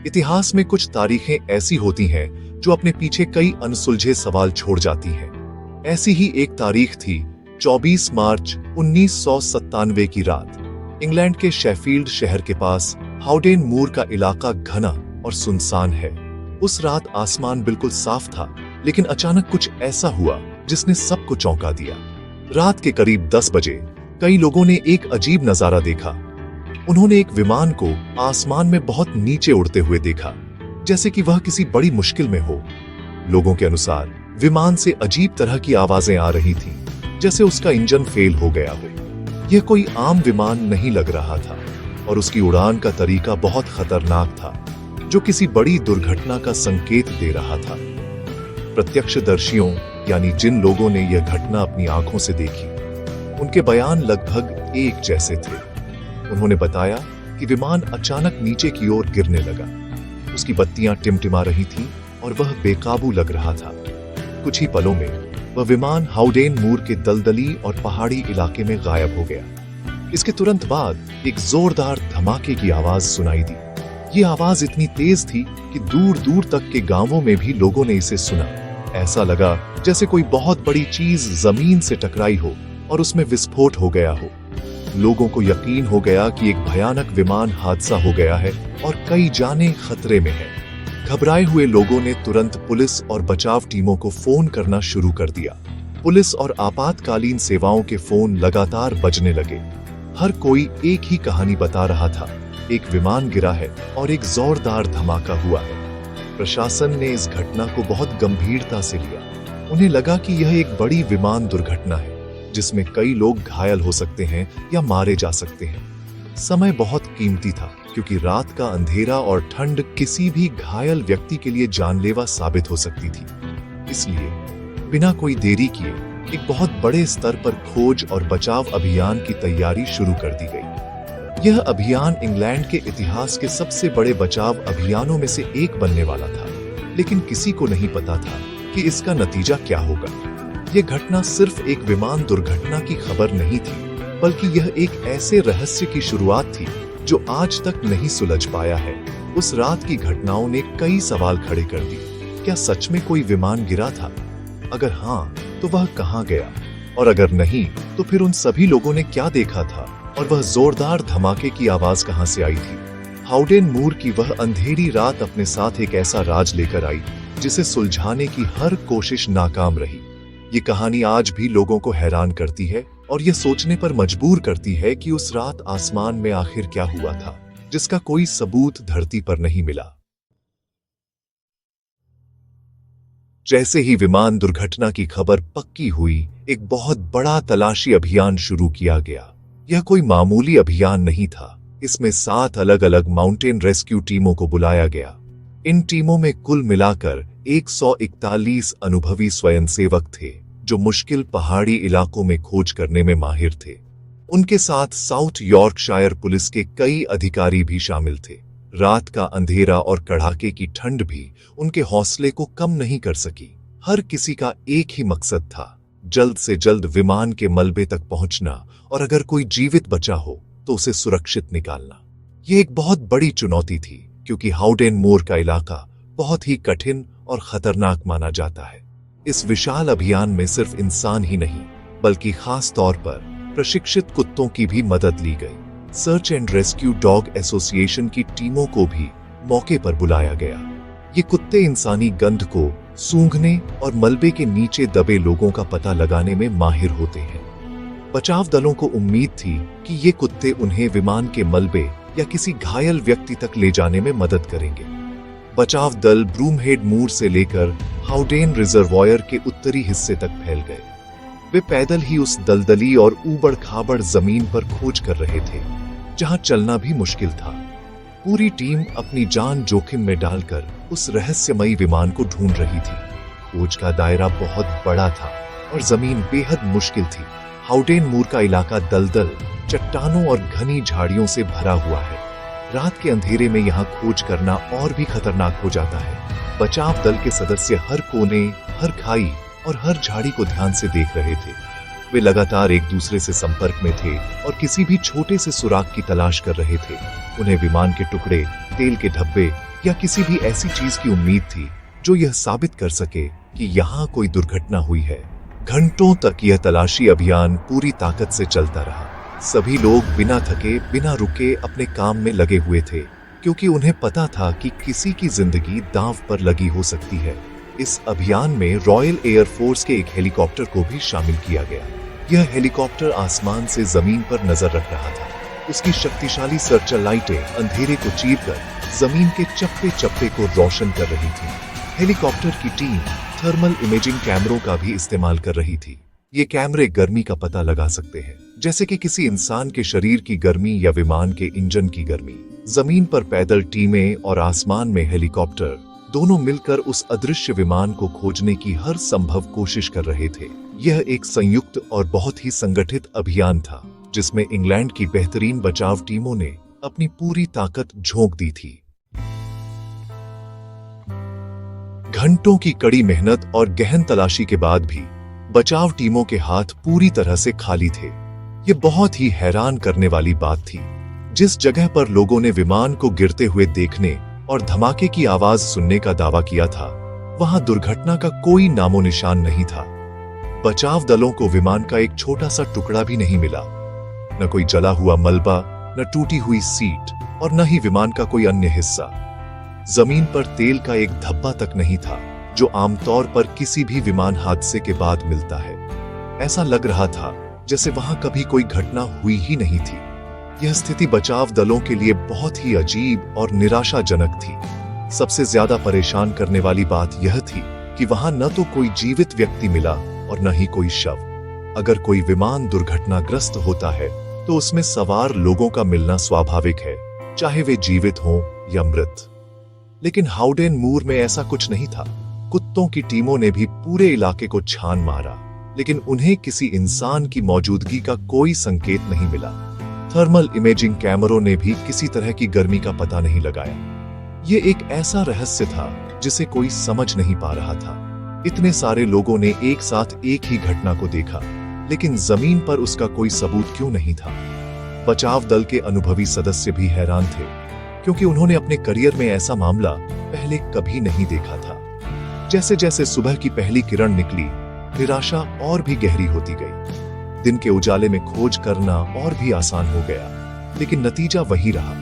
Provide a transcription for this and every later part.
इतिहास में कुछ तारीखें ऐसी होती हैं जो अपने पीछे कई अनसुलझे सवाल छोड़ जाती हैं। ऐसी ही एक तारीख थी 24 मार्च 1997 की रात। इंग्लैंड के शेफील्ड शहर के पास हाउडेन मूर का इलाका घना और सुनसान है। उस रात आसमान बिल्कुल साफ था, लेकिन अचानक कुछ ऐसा हुआ जिसने सबको चौंका दिया। रात के करीब 10 बजे कई लोगों ने एक अजीब नजारा देखा। उन्होंने एक विमान को आसमान में बहुत नीचे उड़ते हुए देखा, जैसे कि वह किसी बड़ी मुश्किल में हो। लोगों के अनुसार विमान से अजीब तरह की आवाजें आ रही थीं, जैसे उसका इंजन फेल हो गया हो। यह कोई आम विमान नहीं लग रहा था और उसकी उड़ान का तरीका बहुत खतरनाक था, जो किसी बड़ी दुर्घटना का संकेत दे रहा था। प्रत्यक्षदर्शियों यानी जिन लोगों ने यह घटना अपनी आंखों से देखी, उनके बयान लगभग एक जैसे थे। उन्होंने बताया कि विमान अचानक नीचे की ओर गिरने लगा। उसकी बत्तियां टिमटिमा रही थीं और वह बेकाबू लग रहा था। कुछ ही पलों में वह विमान हाउडेन मूर के दलदली और पहाड़ी इलाके में गायब हो गया। इसके तुरंत बाद एक जोरदार धमाके की आवाज सुनाई दी। ये आवाज इतनी तेज थी कि दूर दूर तक के गांवों में भी लोगों ने इसे सुना। ऐसा लगा जैसे कोई बहुत बड़ी चीज जमीन से टकराई हो और उसमें विस्फोट हो गया हो। लोगों को यकीन हो गया कि एक भयानक विमान हादसा हो गया है और कई जानें खतरे में हैं। घबराए हुए लोगों ने तुरंत पुलिस और बचाव टीमों को फोन करना शुरू कर दिया। पुलिस और आपातकालीन सेवाओं के फोन लगातार बजने लगे। हर कोई एक ही कहानी बता रहा था, एक विमान गिरा है और एक जोरदार धमाका हुआ है। प्रशासन ने इस घटना को बहुत गंभीरता से लिया। उन्हें लगा कि यह एक बड़ी विमान दुर्घटना है, जिसमें कई लोग घायल हो सकते हैं या मारे जा सकते हैं। समय बहुत कीमती था, क्योंकि रात का अंधेरा और ठंड किसी भी घायल व्यक्ति के लिए जानलेवा साबित हो सकती थी। इसलिए बिना कोई देरी किए एक बहुत बड़े स्तर पर खोज और बचाव अभियान की तैयारी शुरू कर दी गई। यह अभियान इंग्लैंड के इतिहास के सबसे बड़े बचाव अभियानों में से एक बनने वाला था, लेकिन किसी को नहीं पता था कि इसका नतीजा क्या होगा। यह घटना सिर्फ एक विमान दुर्घटना की खबर नहीं थी, बल्कि यह एक ऐसे रहस्य की शुरुआत थी जो आज तक नहीं सुलझ पाया है। उस रात की घटनाओं ने कई सवाल खड़े कर दिए। क्या सच में कोई विमान गिरा था? अगर हाँ, तो वह कहाँ गया? और अगर नहीं, तो फिर उन सभी लोगों ने क्या देखा था और वह जोरदार धमाके की आवाज कहां से आई थी? हाउडेन मूर की वह अंधेरी रात अपने साथ एक ऐसा राज लेकर आई जिसे सुलझाने की हर कोशिश नाकाम रही। ये कहानी आज भी लोगों को हैरान करती है और यह सोचने पर मजबूर करती है कि उस रात आसमान में आखिर क्या हुआ था, जिसका कोई सबूत धरती पर नहीं मिला। जैसे ही विमान दुर्घटना की खबर पक्की हुई, एक बहुत बड़ा तलाशी अभियान शुरू किया गया। यह कोई मामूली अभियान नहीं था। इसमें 7 अलग-अलग माउंटेन रेस्क्यू टीमों को बुलाया गया। इन टीमों में कुल मिलाकर 141 अनुभवी स्वयंसेवक थे, जो मुश्किल पहाड़ी इलाकों में खोज करने में माहिर थे। उनके साथ साउथ यॉर्कशायर पुलिस के कई अधिकारी भी शामिल थे। रात का अंधेरा और कड़ाके की ठंड भी उनके हौसले को कम नहीं कर सकी। हर किसी का एक ही मकसद था, जल्द से जल्द विमान के मलबे तक पहुंचना और अगर कोई जीवित बचा हो तो उसे सुरक्षित निकालना। यह एक बहुत बड़ी चुनौती थी, क्योंकि हाउडेन मूर का इलाका बहुत ही कठिन और खतरनाक माना जाता है। इस विशाल अभियान में सिर्फ इंसान ही नहीं, बल्कि खास तौर पर प्रशिक्षित कुत्तों की भी मदद ली गई। Search and rescue dog association की टीमों को भी मौके पर बुलाया गया। ये कुत्ते इंसानी गंध को सूंघने और मलबे के नीचे दबे लोगों का पता लगाने में माहिर होते हैं। बचाव दलों को उम्मीद थी कि ये कुत्ते उन्हें विमान के मलबे या किसी घायल व्यक्ति तक ले जाने में मदद करेंगे। बचाव दल ब्रूमहेड मूर से लेकर हाउडेन रिजर्वॉयर के उत्तरी हिस्से तक फैल गए। वे पैदल ही उस दलदली और ऊबड़ खाबड़ जमीन पर खोज कर रहे थे, जहां चलना भी मुश्किल था। पूरी टीम अपनी जान जोखिम में डालकर उस रहस्यमयी विमान को ढूंढ रही थी। खोज का दायरा बहुत बड़ा था और जमीन बेहद मुश्किल थी। हाउडेन मूर का इलाका दलदल, चट्टानों और घनी झाड़ियों से भरा हुआ है। रात के अंधेरे में यहाँ खोज करना और भी खतरनाक हो जाता है। बचाव दल के सदस्य हर कोने, हर खाई और हर झाड़ी को ध्यान से देख रहे थे। वे लगातार एक दूसरे से संपर्क में थे और किसी भी छोटे से सुराग की तलाश कर रहे थे। उन्हें विमान के टुकड़े, तेल के धब्बे या किसी भी ऐसी चीज की उम्मीद थी जो यह साबित कर सके कि यहाँ कोई दुर्घटना हुई है। घंटों तक यह तलाशी अभियान पूरी ताकत से चलता रहा। सभी लोग बिना थके, बिना रुके अपने काम में लगे हुए थे, क्योंकि उन्हें पता था कि किसी की जिंदगी दांव पर लगी हो सकती है। इस अभियान में रॉयल एयर फोर्स के एक हेलीकॉप्टर को भी शामिल किया गया। यह हेलीकॉप्टर आसमान से जमीन पर नजर रख रहा था। उसकी शक्तिशाली सर्च लाइटें अंधेरे को चीरकर जमीन के चप्पे चप्पे को रोशन कर रही थी। हेलीकॉप्टर की टीम थर्मल इमेजिंग कैमरों का भी इस्तेमाल कर रही थी। ये कैमरे गर्मी का पता लगा सकते हैं, जैसे कि किसी इंसान के शरीर की गर्मी या विमान के इंजन की गर्मी। जमीन पर पैदल टीमें और आसमान में हेलीकॉप्टर दोनों मिलकर उस अदृश्य विमान को खोजने की हर संभव कोशिश कर रहे थे। यह एक संयुक्त और बहुत ही संगठित अभियान था, जिसमें इंग्लैंड की बेहतरीन बचाव टीमों ने अपनी पूरी ताकत झोंक दी थी। घंटों की कड़ी मेहनत और गहन तलाशी के बाद भी बचाव टीमों के हाथ पूरी तरह से खाली थे। ये बहुत ही हैरान करने वाली बात थी। जिस जगह पर लोगों ने विमान को गिरते हुए देखने और धमाके की आवाज सुनने का दावा किया था, वहां दुर्घटना का कोई नामो निशान नहीं था। बचाव दलों को विमान का एक छोटा सा टुकड़ा भी नहीं मिला। न कोई जला हुआ मलबा, न टूटी हुई सीट और न ही विमान का कोई अन्य हिस्सा। जमीन पर तेल का एक धब्बा तक नहीं था, जो आमतौर पर किसी भी विमान हादसे के बाद मिलता है। ऐसा लग रहा था जैसे वहां कभी कोई घटना हुई ही नहीं थी। यह स्थिति बचाव दलों के लिए बहुत ही अजीब और निराशाजनक थी। सबसे ज्यादा परेशान करने वाली बात यह थी कि वहां न तो कोई जीवित व्यक्ति मिला और न ही कोई शव। अगर कोई विमान दुर्घटनाग्रस्त होता है तो उसमें सवार लोगों का मिलना स्वाभाविक है, चाहे वे जीवित हों या मृत। लेकिन हाउडेन मूर में ऐसा कुछ नहीं था। कुत्तों की टीमों ने भी पूरे इलाके को छान मारा, लेकिन उन्हें किसी इंसान की मौजूदगी का कोई संकेत नहीं मिला। थर्मल इमेजिंग कैमरों ने भी किसी तरह की गर्मी का पता नहीं लगाया। ये एक ऐसा रहस्य था जिसे कोई समझ नहीं पा रहा था। इतने सारे लोगों ने एक साथ एक ही घटना को देखा, लेकिन जमीन पर उसका कोई सबूत क्यों नहीं था? बचाव दल के अनुभवी सदस्य भी हैरान थे, क्योंकि उन्होंने अपने करियर में ऐसा मामला पहले कभी नहीं देखा था। जैसे जैसे सुबह की पहली किरण निकली, निराशा और भी गहरी होती गई। दिन के उजाले में खोज करना और भी आसान हो गया, लेकिन नतीजा वही रहा,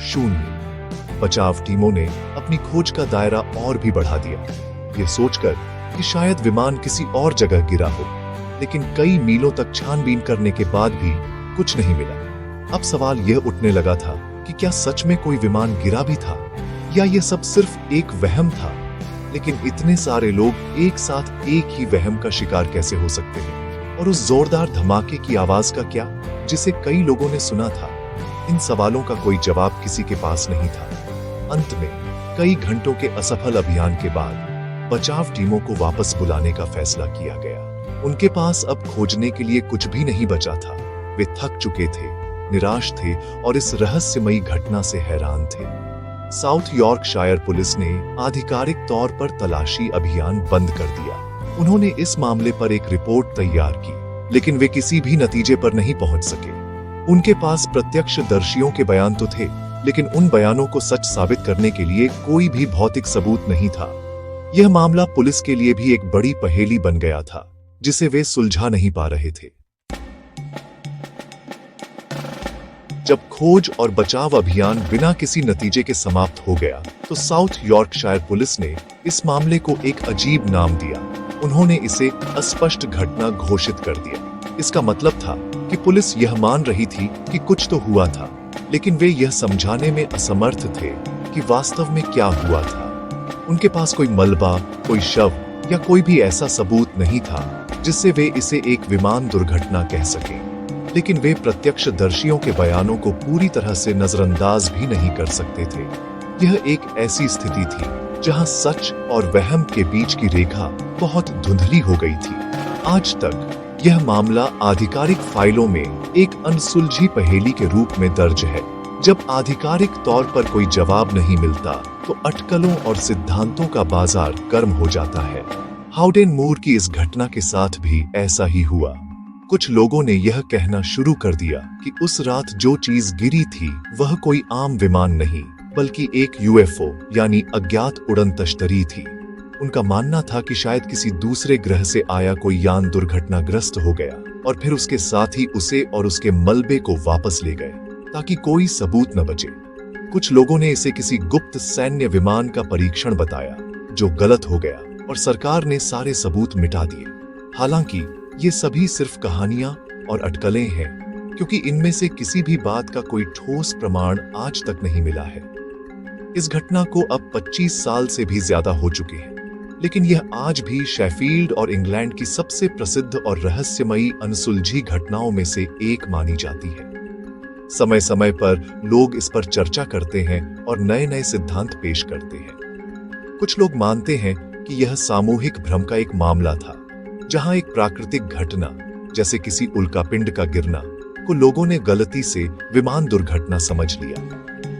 शून्य। बचाव टीमों ने अपनी खोज का दायरा और भी बढ़ा दिया, ये सोचकर कि शायद विमान किसी और जगह गिरा हो। लेकिन कई मीलों तक छानबीन करने के बाद भी कुछ नहीं मिला। अब सवाल यह उठने लगा था कि क्या सच में कोई विमान गिरा भी था, या यह सब सिर्फ एक वहम था? लेकिन इतने सारे लोग एक साथ एक ही वहम का शिकार कैसे हो सकते हैं? और उस जोरदार धमाके की आवाज का क्या, जिसे कई लोगों ने सुना था? इन सवालों का कोई जवाब किसी के पास नहीं था। अंत में कई घंटों के असफल अभियान के बाद बचाव टीमों को वापस बुलाने का फैसला किया गया। उनके पास अब खोजने के लिए कुछ भी नहीं बचा था। वे थक चुके थे, निराश थे और इस रहस्यमयी घटना से हैरान थे। साउथ यॉर्कशायर पुलिस ने आधिकारिक तौर पर तलाशी अभियान बंद कर दिया। उन्होंने इस मामले पर एक रिपोर्ट तैयार की, लेकिन वे किसी भी नतीजे पर नहीं पहुंच सके। उनके पास प्रत्यक्षदर्शियों के बयान तो थे, लेकिन उन बयानों को सच साबित करने के लिए कोई भी भौतिक सबूत नहीं था। यह मामला पुलिस के लिए भी एक बड़ी पहेली बन गया था, जिसे वे सुलझा नहीं पा रहे थे। जब खोज और बचाव अभियान बिना किसी नतीजे के समाप्त हो गया, तो साउथ यॉर्कशायर पुलिस ने इस मामले को एक अजीब नाम दिया। उन्होंने इसे अस्पष्ट घटना घोषित कर दिया। इसका मतलब था कि पुलिस यह मान रही थी कि कुछ तो हुआ था, लेकिन वे यह समझाने में असमर्थ थे कि वास्तव में क्या हुआ था। उनके पास कोई मलबा, कोई शव या कोई भी ऐसा सबूत नहीं था जिससे वे इसे एक विमान दुर्घटना कह सकें। लेकिन वे प्रत्यक्षदर्शियों के बयानों को पूरी तरह से नजरअंदाज भी नहीं कर सकते थे। यह एक ऐसी स्थिति थी जहां सच और वहम के बीच की रेखा बहुत धुंधली हो गई थी। आज तक यह मामला आधिकारिक फाइलों में एक अनसुलझी पहेली के रूप में दर्ज है। जब आधिकारिक तौर पर कोई जवाब नहीं मिलता, तो अटकलों और सिद्धांतों का बाजार गर्म हो जाता है। हाउडेन मूर की इस घटना के साथ भी ऐसा ही हुआ। कुछ लोगों ने यह कहना शुरू कर दिया कि उस रात जो चीज गिरी थी वह कोई आम विमान नहीं, बल्कि एक यूएफओ यानी अज्ञात उड़न तश्तरी थी। उनका मानना था कि शायद किसी दूसरे ग्रह से आया कोई यान दुर्घटनाग्रस्त हो गया और फिर उसके साथ ही उसे और उसके मलबे को वापस ले गए ताकि कोई सबूत न बचे। कुछ लोगों ने इसे किसी गुप्त सैन्य विमान का परीक्षण बताया जो गलत हो गया और सरकार ने सारे सबूत मिटा दिए। हालांकि ये सभी सिर्फ कहानियां और अटकलें हैं, क्योंकि इनमें से किसी भी बात का कोई ठोस प्रमाण आज तक नहीं मिला है। इस घटना को अब 25 साल से भी ज्यादा हो चुके हैं, लेकिन यह आज भी शेफील्ड और इंग्लैंड की सबसे प्रसिद्ध और रहस्यमयी अनसुलझी घटनाओं में से एक मानी जाती है। समय समय पर लोग इस पर चर्चा करते हैं और नए नए सिद्धांत पेश करते हैं। कुछ लोग मानते हैं कि यह सामूहिक भ्रम का एक मामला था, जहां एक प्राकृतिक घटना जैसे किसी उल्कापिंड का गिरना को लोगों ने गलती से विमान दुर्घटना समझ लिया।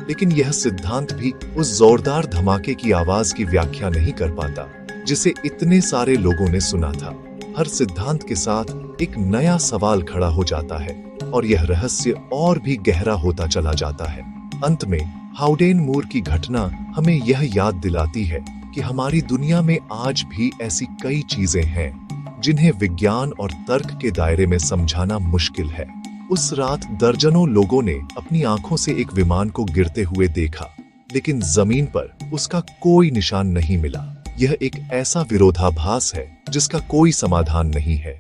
लेकिन यह सिद्धांत भी उस जोरदार धमाके की आवाज की व्याख्या नहीं कर पाता जिसे इतने सारे लोगों ने सुना था। हर सिद्धांत के साथ एक नया सवाल खड़ा हो जाता है और यह रहस्य और भी गहरा होता चला जाता है। अंत में हाउडेन मूर की घटना हमें यह याद दिलाती है कि हमारी दुनिया में आज भी ऐसी कई चीजें हैं जिन्हें विज्ञान और तर्क के दायरे में समझाना मुश्किल है। उस रात दर्जनों लोगों ने अपनी आंखों से एक विमान को गिरते हुए देखा, लेकिन जमीन पर उसका कोई निशान नहीं मिला। यह एक ऐसा विरोधाभास है जिसका कोई समाधान नहीं है।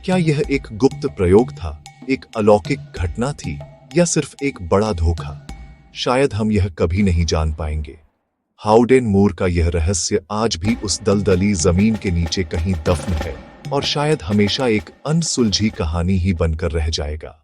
क्या यह एक गुप्त प्रयोग था, एक अलौकिक घटना थी, या सिर्फ एक बड़ा धोखा? शायद हम यह कभी नहीं जान पाएंगे। हाउडेन मूर का यह रहस्य आज भी उस दलदली जमीन के नीचे कहीं दफन है और शायद हमेशा एक अनसुलझी कहानी ही बनकर रह जाएगा।